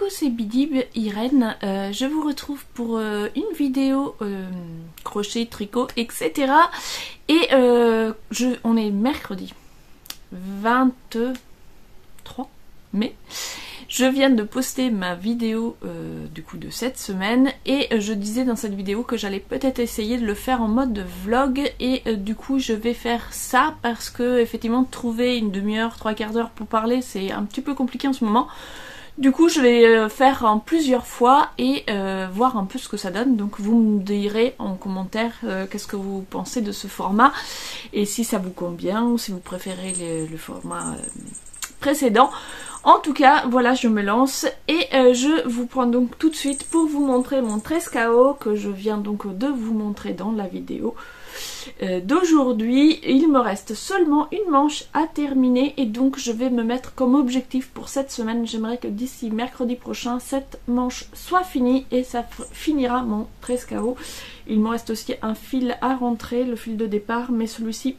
coucou, c'est Bidib Irène, je vous retrouve pour une vidéo crochet, tricot, etc. Et on est mercredi 23 mai. Je viens de poster ma vidéo du coup de cette semaine et je disais dans cette vidéo que j'allais peut-être essayer de le faire en mode vlog et du coup je vais faire ça parce que effectivement trouver une demi-heure, trois quarts d'heure pour parler c'est un petit peu compliqué en ce moment. Du coup je vais faire en plusieurs fois et voir un peu ce que ça donne, donc vous me direz en commentaire qu'est-ce que vous pensez de ce format et si ça vous convient ou si vous préférez le format précédent. En tout cas, voilà, je me lance et je vous prends donc tout de suite pour vous montrer mon tresse KO que je viens donc de vous montrer dans la vidéo d'aujourd'hui. Il me reste seulement une manche à terminer et donc je vais me mettre comme objectif pour cette semaine. J'aimerais que d'ici mercredi prochain, cette manche soit finie et ça finira mon tresse KO. Il me reste aussi un fil à rentrer, le fil de départ, mais celui-ci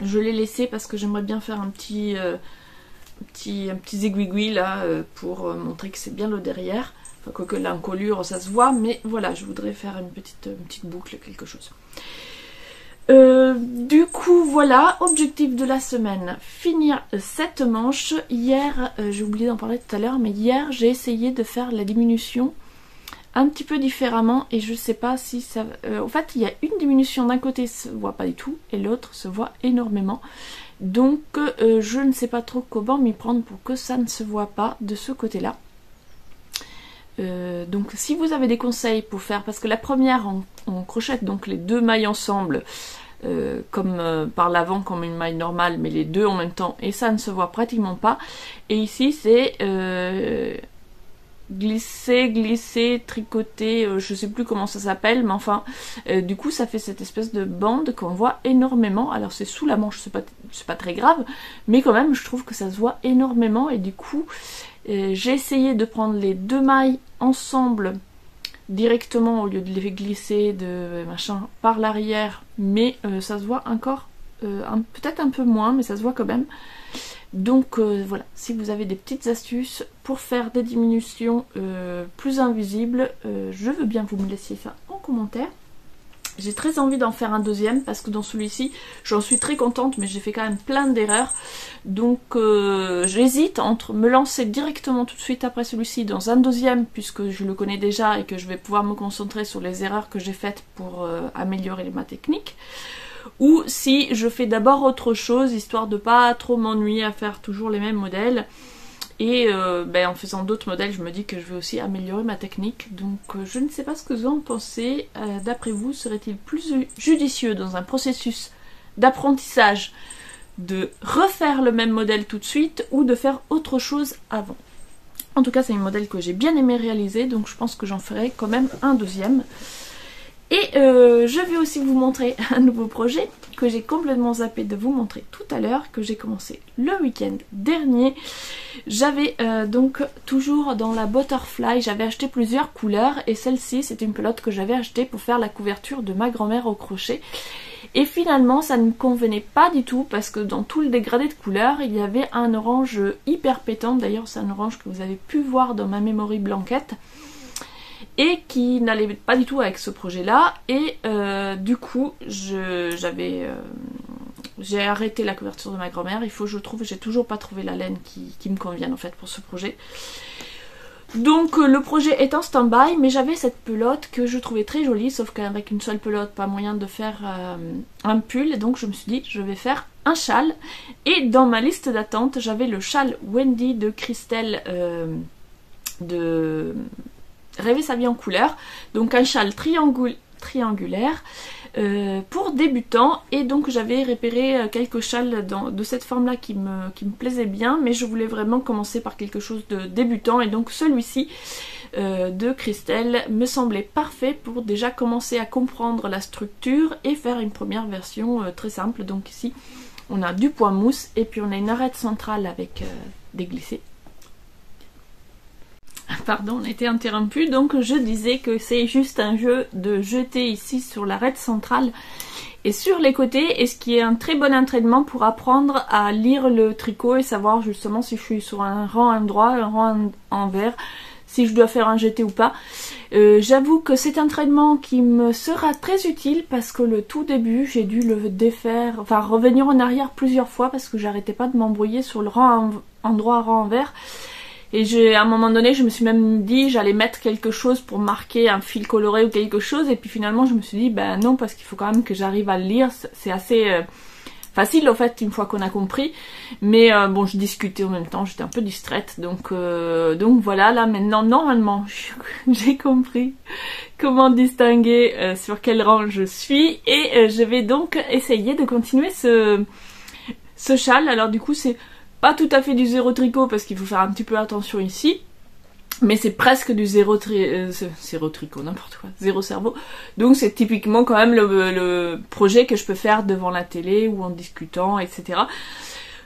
je l'ai laissé parce que j'aimerais bien faire un petit aiguille là pour montrer que c'est bien le derrière. Enfin, quoique l'encolure ça se voit, mais voilà, je voudrais faire une petite boucle, quelque chose. Du coup voilà, objectif de la semaine, finir cette manche. Hier, j'ai oublié d'en parler tout à l'heure, mais hier j'ai essayé de faire la diminution un petit peu différemment et je sais pas si ça... en fait il y a une diminution d'un côté se voit pas du tout et l'autre se voit énormément. Donc je ne sais pas trop comment m'y prendre pour que ça ne se voit pas de ce côté là. Donc si vous avez des conseils pour faire, parce que la première on crochette donc les deux mailles ensemble comme par l'avant comme une maille normale, mais les deux en même temps et ça ne se voit pratiquement pas. Et ici c'est glisser, tricoter, je sais plus comment ça s'appelle, mais enfin du coup ça fait cette espèce de bande qu'on voit énormément. Alors c'est sous la manche, c'est pas très grave, mais quand même je trouve que ça se voit énormément et du coup j'ai essayé de prendre les deux mailles ensemble directement au lieu de les glisser de machin par l'arrière, mais ça se voit encore peut-être un peu moins, mais ça se voit quand même. Donc voilà, si vous avez des petites astuces pour faire des diminutions plus invisibles, je veux bien que vous me laissiez ça en commentaire. J'ai très envie d'en faire un deuxième parce que dans celui-ci, j'en suis très contente, mais j'ai fait quand même plein d'erreurs. Donc j'hésite entre me lancer directement tout de suite après celui-ci dans un deuxième, puisque je le connais déjà et que je vais pouvoir me concentrer sur les erreurs que j'ai faites pour améliorer ma technique. Ou si je fais d'abord autre chose, histoire de pas trop m'ennuyer à faire toujours les mêmes modèles. Et en faisant d'autres modèles, je me dis que je vais aussi améliorer ma technique. Donc je ne sais pas ce que vous en pensez. D'après vous, serait-il plus judicieux dans un processus d'apprentissage de refaire le même modèle tout de suite ou de faire autre chose avant? En tout cas, c'est un modèle que j'ai bien aimé réaliser, donc je pense que j'en ferai quand même un deuxième. Et je vais aussi vous montrer un nouveau projet que j'ai complètement zappé de vous montrer tout à l'heure, que j'ai commencé le week-end dernier. J'avais donc toujours dans la Butterfly, j'avais acheté plusieurs couleurs et celle-ci c'est une pelote que j'avais achetée pour faire la couverture de ma grand-mère au crochet. Et finalement ça ne me convenait pas du tout parce que dans tout le dégradé de couleurs il y avait un orange hyper pétant, d'ailleurs c'est un orange que vous avez pu voir dans ma memory blanquette, et qui n'allait pas du tout avec ce projet là et du coup j'ai arrêté la couverture de ma grand-mère. Il faut que je trouve, j'ai toujours pas trouvé la laine qui me convienne en fait pour ce projet. Donc le projet est en stand-by, mais j'avais cette pelote que je trouvais très jolie, sauf qu'avec une seule pelote pas moyen de faire un pull, et donc je me suis dit je vais faire un châle. Et dans ma liste d'attente j'avais le châle Wendy de Christelle de Rêver sa vie en couleur, donc un châle triangulaire pour débutants. Et donc j'avais repéré quelques châles de cette forme là qui me plaisaient bien, mais je voulais vraiment commencer par quelque chose de débutant et donc celui-ci de Christelle me semblait parfait pour déjà commencer à comprendre la structure et faire une première version très simple. Donc ici on a du point mousse et puis on a une arête centrale avec des glissés. Pardon, on a été interrompu, donc je disais que c'est juste un jeu de jeter ici sur l'arête centrale et sur les côtés, et ce qui est un très bon entraînement pour apprendre à lire le tricot et savoir justement si je suis sur un rang endroit, un rang envers, si je dois faire un GT ou pas. J'avoue que c'est un traitement qui me sera très utile parce que le tout début, j'ai dû le défaire, enfin revenir en arrière plusieurs fois parce que j'arrêtais pas de m'embrouiller sur le rang endroit rang envers. Et à un moment donné, je me suis même dit j'allais mettre quelque chose pour marquer un fil coloré ou quelque chose. Et puis finalement, je me suis dit ben non, parce qu'il faut quand même que j'arrive à le lire. C'est assez facile en fait une fois qu'on a compris. Mais bon, je discutais en même temps, j'étais un peu distraite. Donc voilà, là maintenant, normalement, j'ai compris comment distinguer sur quel rang je suis. Et je vais donc essayer de continuer ce châle. Alors du coup, c'est pas tout à fait du zéro tricot parce qu'il faut faire un petit peu attention ici. Mais c'est presque du zéro tricot, n'importe quoi, zéro cerveau. Donc c'est typiquement quand même le projet que je peux faire devant la télé ou en discutant, etc.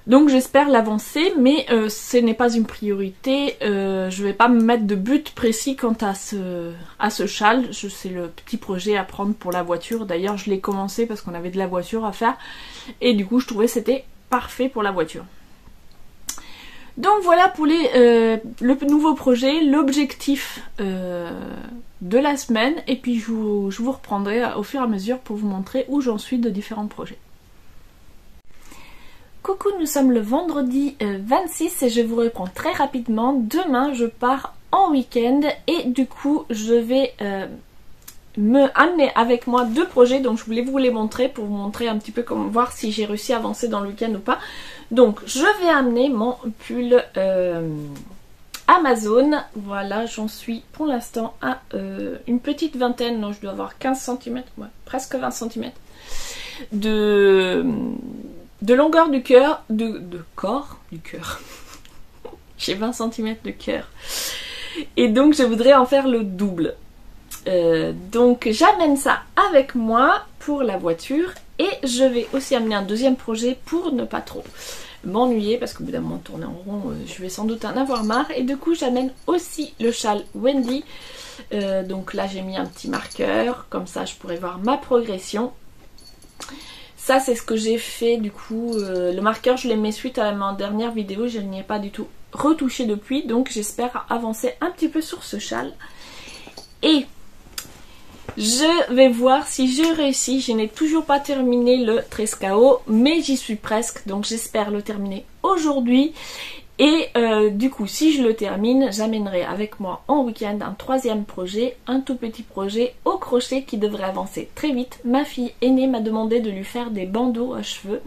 Donc j'espère l'avancer, mais ce n'est pas une priorité. Je vais pas me mettre de but précis quant à ce châle. C'est le petit projet à prendre pour la voiture. D'ailleurs je l'ai commencé parce qu'on avait de la voiture à faire. Et du coup je trouvais que c'était parfait pour la voiture. Donc voilà pour le nouveau projet, l'objectif de la semaine, et puis je vous reprendrai au fur et à mesure pour vous montrer où j'en suis de différents projets. Coucou, nous sommes le vendredi 26 et je vous reprends très rapidement. Demain je pars en week-end et du coup je vais me amener avec moi 2 projets, donc je voulais vous les montrer pour vous montrer un petit peu comment voir si j'ai réussi à avancer dans le week-end ou pas. Donc je vais amener mon pull Amazon, voilà, j'en suis pour l'instant à une petite vingtaine, non je dois avoir 15 cm, ouais, presque 20 cm de longueur du cœur, de corps du cœur. J'ai 20 cm de cœur et donc je voudrais en faire le double. Donc j'amène ça avec moi pour la voiture et je vais aussi amener un deuxième projet pour ne pas trop m'ennuyer parce qu'au bout d'un moment tourner en rond je vais sans doute en avoir marre, et du coup j'amène aussi le châle Wendy. Donc là j'ai mis un petit marqueur, comme ça je pourrais voir ma progression. Ça c'est ce que j'ai fait du coup, le marqueur je l'ai mis suite à ma dernière vidéo, je n'y ai pas du tout retouché depuis, donc j'espère avancer un petit peu sur ce châle. Et je vais voir si je réussis. Je n'ai toujours pas terminé le Trescao, mais j'y suis presque, donc j'espère le terminer aujourd'hui. Et du coup, si je le termine, j'amènerai avec moi en week-end un 3e projet, un tout petit projet au crochet qui devrait avancer très vite. Ma fille aînée m'a demandé de lui faire des bandeaux à cheveux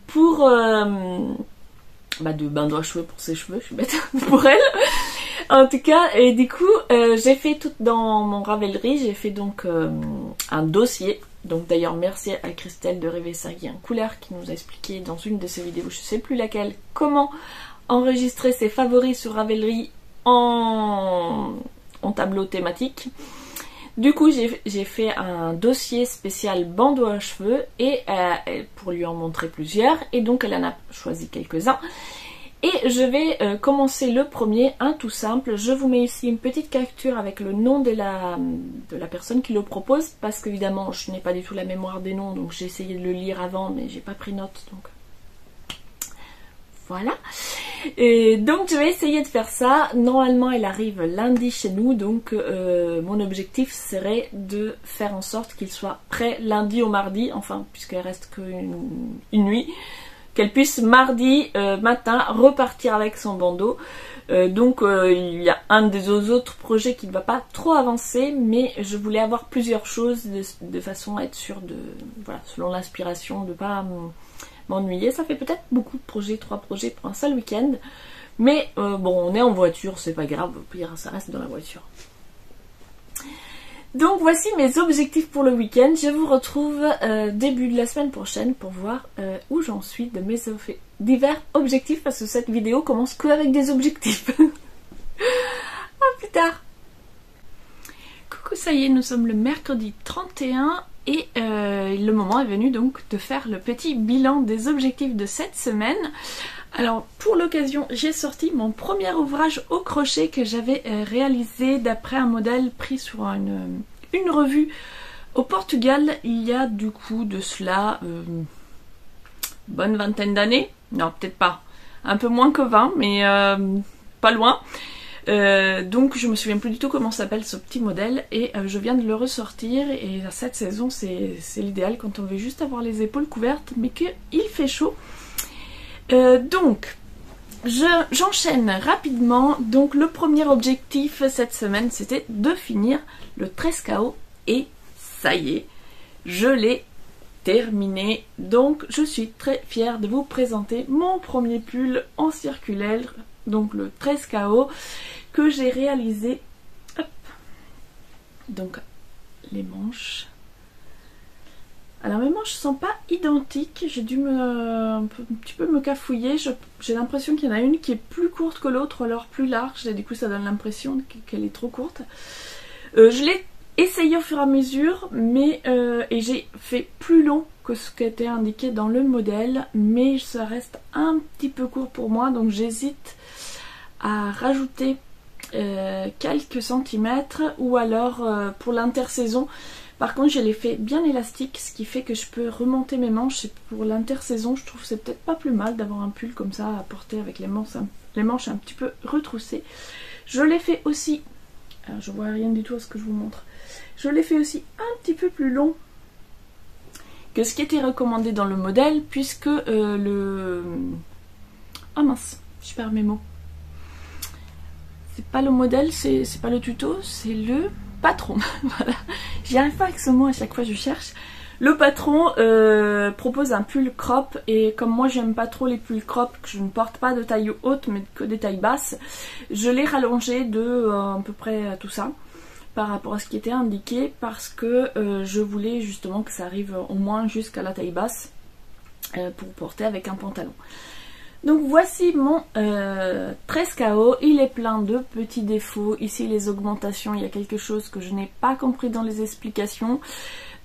pour... de bandeaux à cheveux pour ses cheveux, je suis bête, pour elle. En tout cas, et du coup, j'ai fait tout dans mon Ravelry, j'ai fait donc un dossier. Donc d'ailleurs, merci à Christelle de Rêver Sagui en couleur qui nous a expliqué dans une de ses vidéos, je sais plus laquelle, comment enregistrer ses favoris sur Ravelry en tableau thématique. Du coup, j'ai fait un dossier spécial bandeau à cheveux et pour lui en montrer plusieurs. Et donc, elle en a choisi quelques-uns. Et je vais commencer le premier, un tout simple. Je vous mets ici une petite capture avec le nom de la personne qui le propose, parce qu'évidemment je n'ai pas du tout la mémoire des noms, donc j'ai essayé de le lire avant mais j'ai pas pris note, donc voilà. Et donc je vais essayer de faire ça. Normalement elle arrive lundi chez nous, donc mon objectif serait de faire en sorte qu'il soit prêt lundi au mardi, enfin puisqu'il reste qu'une nuit, qu'elle puisse mardi matin repartir avec son bandeau. Donc il y a un des autres projets qui ne va pas trop avancer, mais je voulais avoir plusieurs choses de façon à être sûre de, voilà, selon l'inspiration, de ne pas m'ennuyer. Ça fait peut-être beaucoup de projets, 3 projets pour un seul week-end, mais bon, on est en voiture, c'est pas grave, au pire ça reste dans la voiture. Donc voici mes objectifs pour le week-end. Je vous retrouve début de la semaine prochaine pour voir où j'en suis de mes divers objectifs, parce que cette vidéo commence que avec des objectifs. À plus tard. Coucou, ça y est, nous sommes le mercredi 31 et le moment est venu donc de faire le petit bilan des objectifs de cette semaine. Alors pour l'occasion, j'ai sorti mon premier ouvrage au crochet que j'avais réalisé d'après un modèle pris sur une revue au Portugal il y a du coup de cela bonne vingtaine d'années. Non, peut-être pas, un peu moins que 20, mais pas loin. Donc je me souviens plus du tout comment s'appelle ce petit modèle et je viens de le ressortir et cette saison c'est l'idéal quand on veut juste avoir les épaules couvertes mais qu'il fait chaud. Donc j'enchaîne rapidement. Donc le premier objectif cette semaine c'était de finir le 13KO et ça y est, je l'ai terminé. Donc je suis très fière de vous présenter mon premier pull en circulaire, donc le 13KO que j'ai réalisé. Hop. Donc les manches. Alors mes manches sont pas identiques, j'ai dû un petit peu me cafouiller. J'ai l'impression qu'il y en a une qui est plus courte que l'autre, ou alors plus large, et du coup ça donne l'impression qu'elle est trop courte. Je l'ai essayé au fur et à mesure, mais et j'ai fait plus long que ce qui était indiqué dans le modèle, mais ça reste un petit peu court pour moi, donc j'hésite à rajouter quelques centimètres, ou alors pour l'intersaison. Par contre j'ai les fait bien élastiques, ce qui fait que je peux remonter mes manches, et pour l'intersaison je trouve que c'est peut-être pas plus mal d'avoir un pull comme ça à porter avec les manches un petit peu retroussées. Je l'ai fait aussi, alors je vois rien du tout à ce que je vous montre, je l'ai fait aussi un petit peu plus long que ce qui était recommandé dans le modèle, puisque oh mince, je perds mes mots. C'est pas le modèle, c'est pas le tuto, c'est le patron. Voilà, j'y arrive pas avec ce mot, à chaque fois je cherche. Le patron propose un pull crop, et comme moi j'aime pas trop les pulls crop, que je ne porte pas de taille haute mais que des tailles basses, je l'ai rallongé de à peu près tout ça par rapport à ce qui était indiqué, parce que je voulais justement que ça arrive au moins jusqu'à la taille basse pour porter avec un pantalon. Donc voici mon 13KO, il est plein de petits défauts. Ici les augmentations, il y a quelque chose que je n'ai pas compris dans les explications.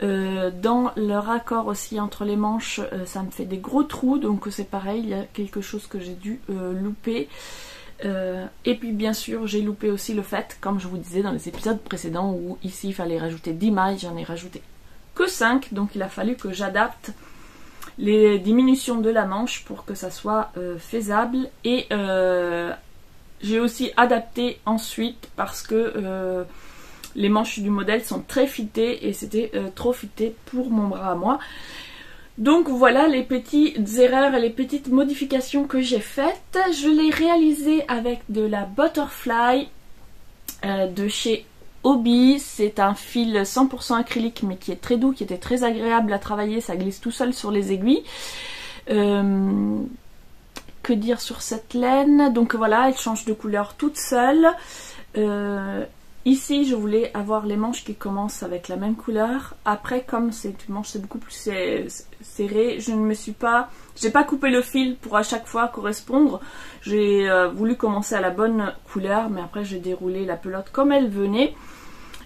Dans le raccord aussi entre les manches, ça me fait des gros trous, donc c'est pareil, il y a quelque chose que j'ai dû louper. Et puis bien sûr j'ai loupé aussi le fait, comme je vous disais dans les épisodes précédents, où ici il fallait rajouter 10 mailles, j'en ai rajouté que 5, donc il a fallu que j'adapte les diminutions de la manche pour que ça soit faisable. Et j'ai aussi adapté ensuite parce que les manches du modèle sont très fitées et c'était trop fité pour mon bras à moi. Donc voilà les petites erreurs et les petites modifications que j'ai faites. Je l'ai réalisé avec de la Butterfly de chez Hobbii. C'est un fil 100% acrylique mais qui est très doux, qui était très agréable à travailler, ça glisse tout seul sur les aiguilles. Que dire sur cette laine? Donc voilà, elle change de couleur toute seule. Ici je voulais avoir les manches qui commencent avec la même couleur. Après, comme c'est une manche c'est beaucoup plus serré, j'ai pas coupé le fil pour à chaque fois correspondre. J'ai voulu commencer à la bonne couleur, mais après j'ai déroulé la pelote comme elle venait.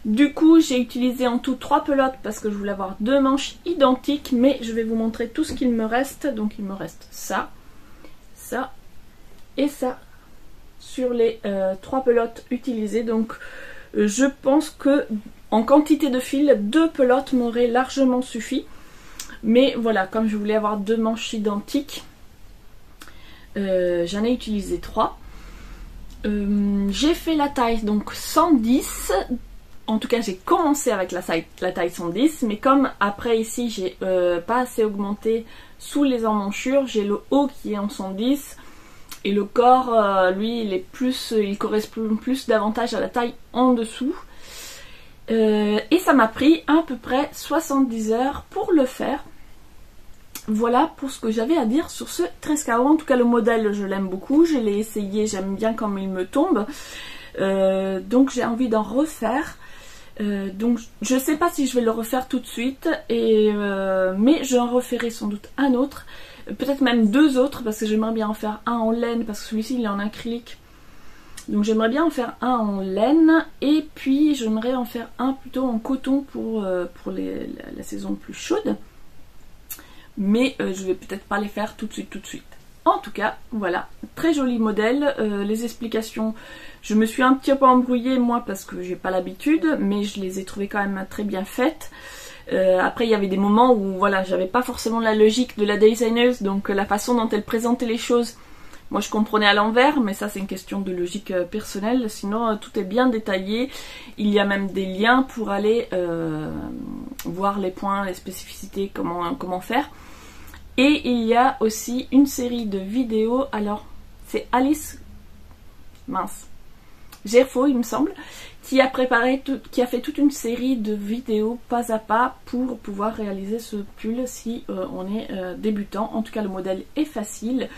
Du coup j'ai utilisé en tout 3 pelotes parce que je voulais avoir 2 manches identiques, mais je vais vous montrer tout ce qu'il me reste. Donc il me reste ça, ça et ça sur les 3 pelotes utilisées. Donc je pense que en quantité de fil, 2 pelotes m'auraient largement suffi. Mais voilà, comme je voulais avoir 2 manches identiques, j'en ai utilisé 3. J'ai fait la taille donc 110. En tout cas j'ai commencé avec la taille 110. Mais comme après ici j'ai pas assez augmenté sous les emmanchures, j'ai le haut qui est en 110. Et le corps, lui, il correspond plus davantage à la taille en dessous. Et ça m'a pris à peu près 70 heures pour le faire. Voilà pour ce que j'avais à dire sur ce 13KO. En tout cas, le modèle, je l'aime beaucoup. Je l'ai essayé, j'aime bien comme il me tombe. Donc j'ai envie d'en refaire. Donc je ne sais pas si je vais le refaire tout de suite. Mais j'en referai sans doute un autre. Peut-être même 2 autres, parce que j'aimerais bien en faire un en laine, parce que celui-ci il est en acrylique. Donc j'aimerais bien en faire un en laine, et puis j'aimerais en faire un plutôt en coton pour la saison plus chaude. Mais je vais peut-être pas les faire tout de suite. En tout cas, voilà, très joli modèle. Les explications, je me suis un petit peu embrouillée moi parce que j'ai pas l'habitude, mais je les ai trouvées quand même très bien faites. Après il y avait des moments où voilà, j'avais pas forcément la logique de la designeuse, donc la façon dont elle présentait les choses Moi je comprenais à l'envers, mais ça c'est une question de logique personnelle, sinon tout est bien détaillé. Il y a même des liens pour aller voir les points, les spécificités, comment faire. Et il y a aussi une série de vidéos, alors c'est Alice, mince, Gerfo il me semble, qui a fait toute une série de vidéos pas à pas pour pouvoir réaliser ce pull si on est débutant. En tout cas le modèle est facile.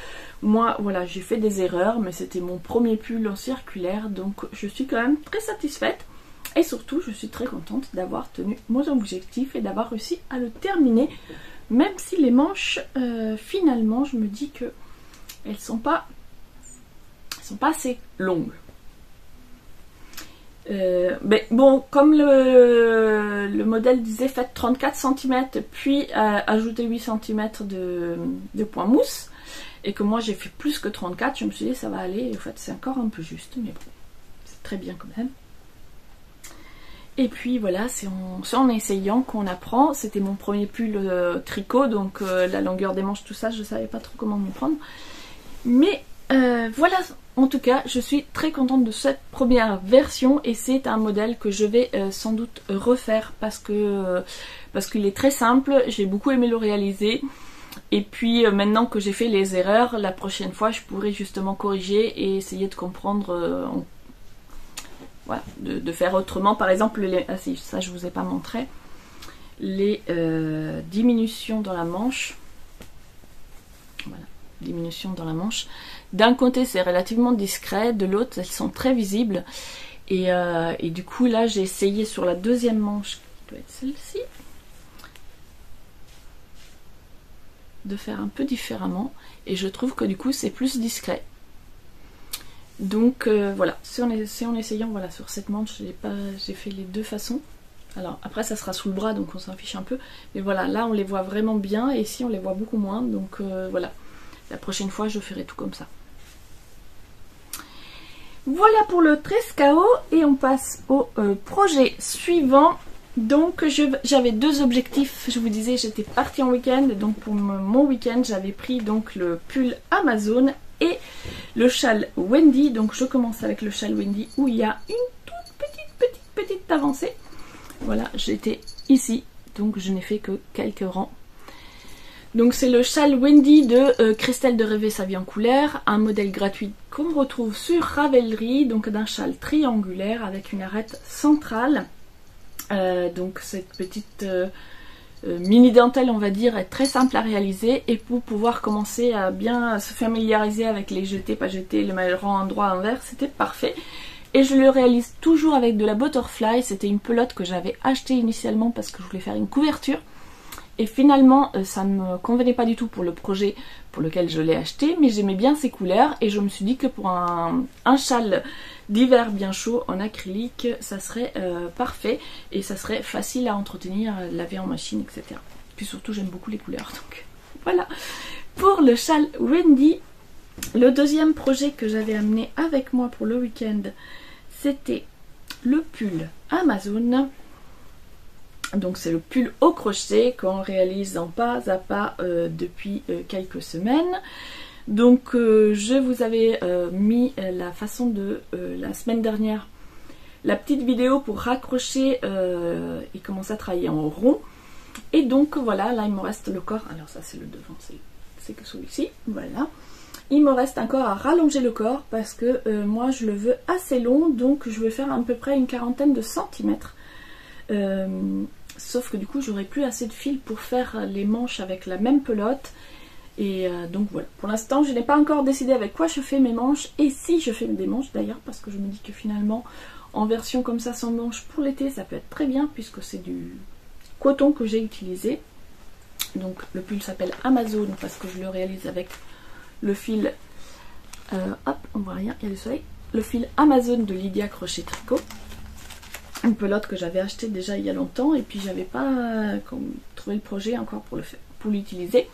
Moi voilà, j'ai fait des erreurs, mais c'était mon premier pull en circulaire, donc je suis quand même très satisfaite. Et surtout je suis très contente d'avoir tenu mon objectif et d'avoir réussi à le terminer, même si les manches finalement je me dis que elles sont pas assez longues. Mais bon, comme le modèle disait, faites 34 cm puis ajoutez 8 cm de point mousse, et que moi j'ai fait plus que 34, je me suis dit ça va aller. En fait c'est encore un peu juste, mais bon, c'est très bien quand même. Et puis voilà, c'est en essayant qu'on apprend. C'était mon premier pull tricot, donc la longueur des manches, tout ça, je savais pas trop comment m'y prendre. Mais voilà, en tout cas, je suis très contente de cette première version, et c'est un modèle que je vais sans doute refaire parce qu'il est très simple, j'ai beaucoup aimé le réaliser. Et puis maintenant que j'ai fait les erreurs, la prochaine fois je pourrai justement corriger et essayer de comprendre, voilà, de faire autrement. Par exemple, si, ça je vous ai pas montré, les diminutions dans la manche. Voilà, diminution dans la manche. D'un côté c'est relativement discret, de l'autre elles sont très visibles. Et du coup là j'ai essayé sur la deuxième manche, qui doit être celle-ci, de faire un peu différemment, et je trouve que du coup c'est plus discret. Donc voilà, c'est en essayant. Voilà, sur cette manche j'ai fait les deux façons. Alors après ça sera sous le bras, donc on s'en fiche un peu, mais voilà, là on les voit vraiment bien, et ici on les voit beaucoup moins, donc voilà, la prochaine fois je ferai tout comme ça. Voilà pour le Trescao, et on passe au projet suivant. Donc j'avais deux objectifs, je vous disais j'étais partie en week-end, donc pour mon week-end j'avais pris donc le pull Amazon et le châle Wendy. Donc je commence avec le châle Wendy où il y a une toute petite avancée. Voilà, j'étais ici, donc je n'ai fait que quelques rangs. Donc c'est le châle Wendy de Christelle de Rêver sa vie en couleur, un modèle gratuit qu'on retrouve sur Ravelry, donc d'un châle triangulaire avec une arête centrale. Donc cette petite mini dentelle, on va dire, est très simple à réaliser, et pour pouvoir commencer à bien se familiariser avec les jetés, pas jetés, le rang droit envers, c'était parfait. Et je le réalise toujours avec de la butterfly. C'était une pelote que j'avais achetée initialement parce que je voulais faire une couverture, et finalement ça ne me convenait pas du tout pour le projet pour lequel je l'ai acheté, mais j'aimais bien ces couleurs, et je me suis dit que pour un châle d'hiver bien chaud en acrylique, ça serait parfait, et ça serait facile à entretenir, laver en machine, etc. Puis surtout j'aime beaucoup les couleurs, donc voilà pour le châle Wendy. Le deuxième projet que j'avais amené avec moi pour le week-end, c'était le pull Amazon. Donc c'est le pull au crochet qu'on réalise en pas à pas depuis quelques semaines. Donc je vous avais mis la façon de la semaine dernière, la petite vidéo pour raccrocher et commencer à travailler en rond. Et donc voilà, là il me reste le corps. Alors ça c'est le devant, c'est que celui-ci, voilà. Il me reste encore à rallonger le corps parce que moi je le veux assez long, donc je vais faire à peu près une quarantaine de centimètres. Sauf que du coup j'aurai plus assez de fil pour faire les manches avec la même pelote. Et donc voilà, pour l'instant je n'ai pas encore décidé avec quoi je fais mes manches, et si je fais des manches d'ailleurs, parce que je me dis que finalement en version comme ça sans manches pour l'été ça peut être très bien, puisque c'est du coton que j'ai utilisé. Donc le pull s'appelle Amazon parce que je le réalise avec le fil, hop on voit rien, il y a le soleil, le fil Amazon de Lydia Crochet Tricot. Une pelote que j'avais achetée déjà il y a longtemps, et puis j'avais pas trouvé le projet encore pour l'utiliser.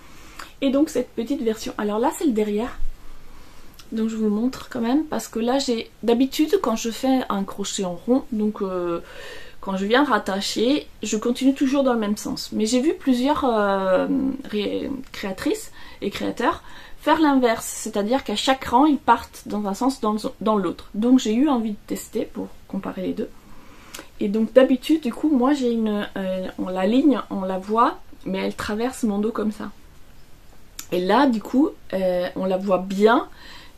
Et donc cette petite version, alors là c'est le derrière, donc je vous le montre quand même, parce que là j'ai d'habitude quand je fais un crochet en rond, donc quand je viens rattacher, je continue toujours dans le même sens. Mais j'ai vu plusieurs créatrices et créateurs faire l'inverse, c'est-à-dire qu'à chaque rang, ils partent dans un sens, dans l'autre. Donc j'ai eu envie de tester pour comparer les deux. Et donc d'habitude, du coup, moi j'ai la ligne, on la voit, mais elle traverse mon dos comme ça. Et là, du coup, on la voit bien,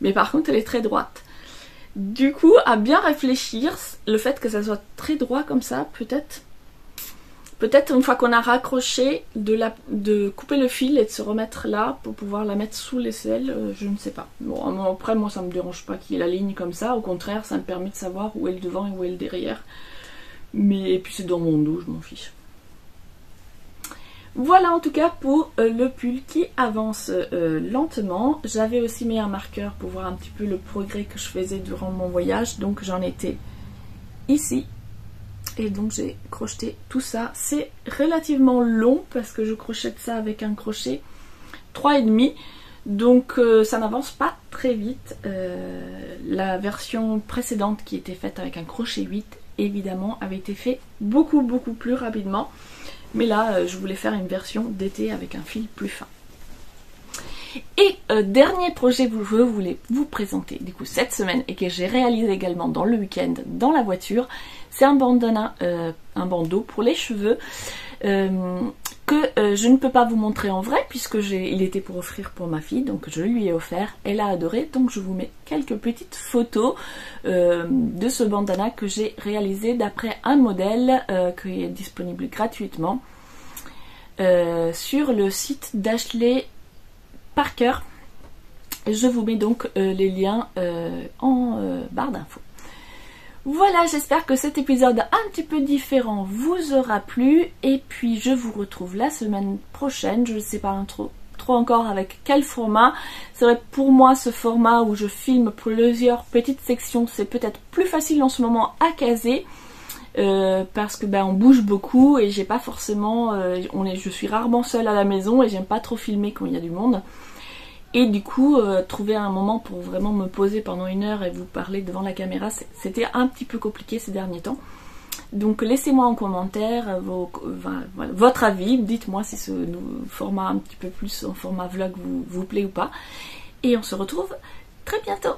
mais par contre, elle est très droite. Du coup, à bien réfléchir, le fait que ça soit très droit comme ça, peut-être une fois qu'on a raccroché, de couper le fil et de se remettre là pour pouvoir la mettre sous l'aisselle, je ne sais pas. Bon, après, moi, ça me dérange pas qu'il y ait la ligne comme ça. Au contraire, ça me permet de savoir où est le devant et où est le derrière. Mais, et puis c'est dans mon dos, je m'en fiche. Voilà en tout cas pour le pull qui avance lentement. J'avais aussi mis un marqueur pour voir un petit peu le progrès que je faisais durant mon voyage. Donc j'en étais ici. Et donc j'ai crocheté tout ça. C'est relativement long parce que je crochette ça avec un crochet 3,5. Donc ça n'avance pas très vite. La version précédente qui était faite avec un crochet 8, évidemment, avait été fait beaucoup plus rapidement. Mais là, je voulais faire une version d'été avec un fil plus fin. Et dernier projet que je voulais vous présenter du coup cette semaine et que j'ai réalisé également dans le week-end dans la voiture, c'est un bandana, un bandeau pour les cheveux que je ne peux pas vous montrer en vrai puisque il était pour offrir pour ma fille, donc je lui ai offert, elle a adoré, donc je vous mets quelques petites photos de ce bandana que j'ai réalisé d'après un modèle qui est disponible gratuitement sur le site d'Ashley Parker. Je vous mets donc les liens en barre d'infos. Voilà, j'espère que cet épisode un petit peu différent vous aura plu et puis je vous retrouve la semaine prochaine. Je ne sais pas trop encore avec quel format. C'est vrai pour moi ce format où je filme plusieurs petites sections, c'est peut-être plus facile en ce moment à caser parce que on bouge beaucoup et j'ai pas forcément je suis rarement seule à la maison et j'aime pas trop filmer quand il y a du monde. Et du coup, trouver un moment pour vraiment me poser pendant 1 heure et vous parler devant la caméra, c'était un petit peu compliqué ces derniers temps. Donc laissez-moi en commentaire votre avis, dites-moi si ce format un petit peu plus en format vlog vous plaît ou pas. Et on se retrouve très bientôt.